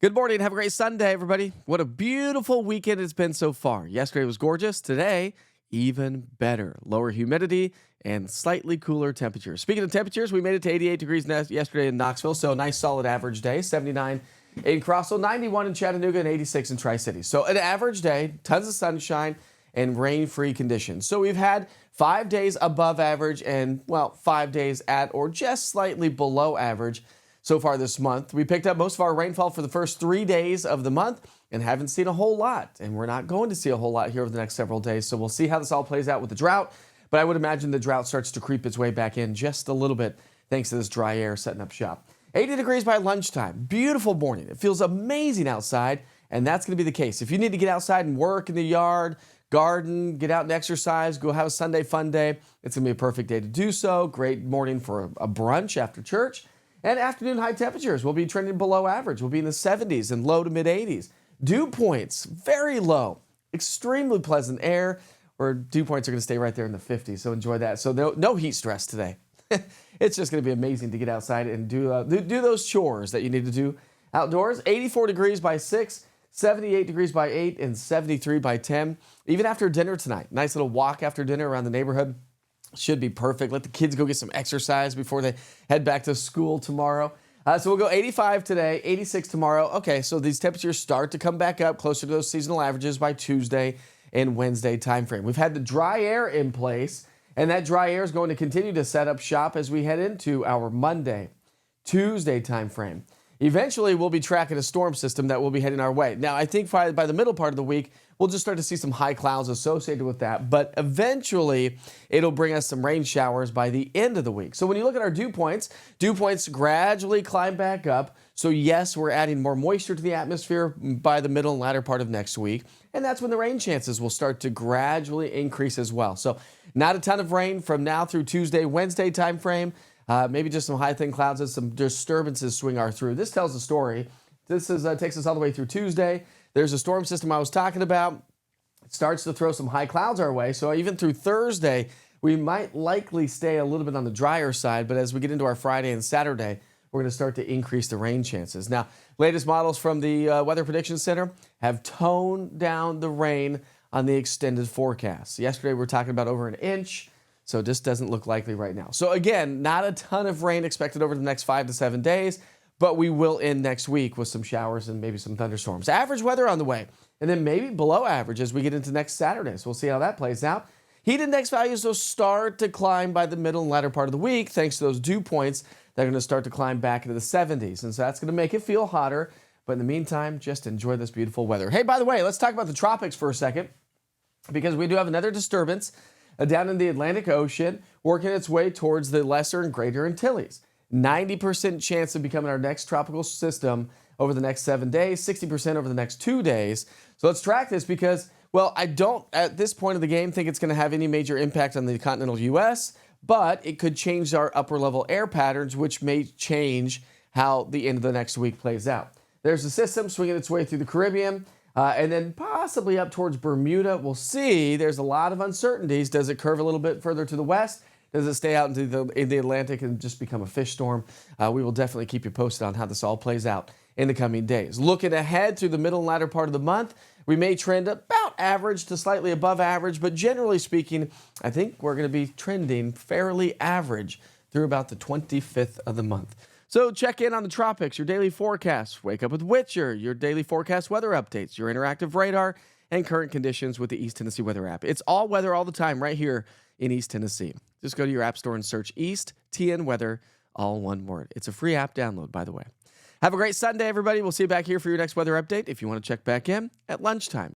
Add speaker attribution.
Speaker 1: Good morning. Have a great Sunday, everybody. What a beautiful weekend it's been so far. Yesterday was gorgeous. Today, even better. Lower humidity and slightly cooler temperatures. Speaking of temperatures, we made it to 88 degrees yesterday in Knoxville, so a nice solid average day. 79 in Crossville, 91 in Chattanooga, and 86 in Tri-Cities. So an average day, tons of sunshine and rain-free conditions. So we've had 5 days above average and, 5 days at or just slightly below average so far this month. We picked up most of our rainfall for the first 3 days of the month and haven't seen a whole lot. And we're not going to see a whole lot here over the next several days. So we'll see how this all plays out with the drought. But I would imagine the drought starts to creep its way back in just a little bit thanks to this dry air setting up shop. 80 degrees by lunchtime. Beautiful morning. It feels amazing outside. And that's going to be the case. If you need to get outside and work in the yard, garden, get out and exercise, go have a Sunday fun day, it's going to be a perfect day to do so. Great morning for a brunch after church. And afternoon high temperatures will be trending below average. We'll be in the 70s and low to mid 80s. Dew points, very low. Extremely pleasant air, or dew points are going to stay right there in the 50s. So enjoy that. So no heat stress today. It's just going to be amazing to get outside and do those chores that you need to do outdoors. 84 degrees by 6, 78 degrees by 8, and 73 by 10. Even after dinner tonight. Nice little walk after dinner around the neighborhood. Should be perfect. Let the kids go get some exercise before they head back to school tomorrow. So we'll go 85 today, 86 tomorrow. Okay, so these temperatures start to come back up closer to those seasonal averages by Tuesday and Wednesday timeframe. We've had the dry air in place, and that dry air is going to continue to set up shop as we head into our Monday, Tuesday timeframe. Eventually, we'll be tracking a storm system that will be heading our way. Now, I think by the middle part of the week, we'll just start to see some high clouds associated with that. But eventually, it'll bring us some rain showers by the end of the week. So when you look at our dew points gradually climb back up. So yes, we're adding more moisture to the atmosphere by the middle and latter part of next week. And that's when the rain chances will start to gradually increase as well. So not a ton of rain from now through Tuesday, Wednesday timeframe. Maybe just some high thin clouds as some disturbances swing our through. This tells a story. This takes us all the way through Tuesday. There's a storm system I was talking about. It starts to throw some high clouds our way. So even through Thursday, we might likely stay a little bit on the drier side. But as we get into our Friday and Saturday, we're going to start to increase the rain chances. Now, latest models from the Weather Prediction Center have toned down the rain on the extended forecast. Yesterday, we were talking about over an inch. So this doesn't look likely right now. So again, not a ton of rain expected over the next 5 to 7 days, but we will end next week with some showers and maybe some thunderstorms. Average weather on the way, and then maybe below average as we get into next Saturday. So we'll see how that plays out. Heat index values will start to climb by the middle and latter part of the week thanks to those dew points that are going to start to climb back into the 70s. And so that's going to make it feel hotter. But in the meantime, just enjoy this beautiful weather. Hey, by the way, let's talk about the tropics for a second because we do have another disturbance down in the Atlantic Ocean, working its way towards the Lesser and Greater Antilles. 90% chance of becoming our next tropical system over the next 7 days, 60% over the next 2 days. So let's track this because, I don't, at this point of the game, think it's going to have any major impact on the continental U.S., but it could change our upper level air patterns, which may change how the end of the next week plays out. There's a system swinging its way through the Caribbean, and then possibly up towards Bermuda. We'll see. There's a lot of uncertainties. Does it curve a little bit further to the west? Does it stay out into the Atlantic and just become a fish storm? We will definitely keep you posted on how this all plays out in the coming days. Looking ahead through the middle and latter part of the month, we may trend about average to slightly above average, but generally speaking, I think we're going to be trending fairly average through about the 25th of the month. So check in on the tropics, your daily forecast. Wake up with Witcher, your daily forecast weather updates, your interactive radar, and current conditions with the East Tennessee Weather app. It's all weather all the time right here in East Tennessee. Just go to your app store and search East TN Weather, all one word. It's a free app download, by the way. Have a great Sunday, everybody. We'll see you back here for your next weather update if you want to check back in at lunchtime.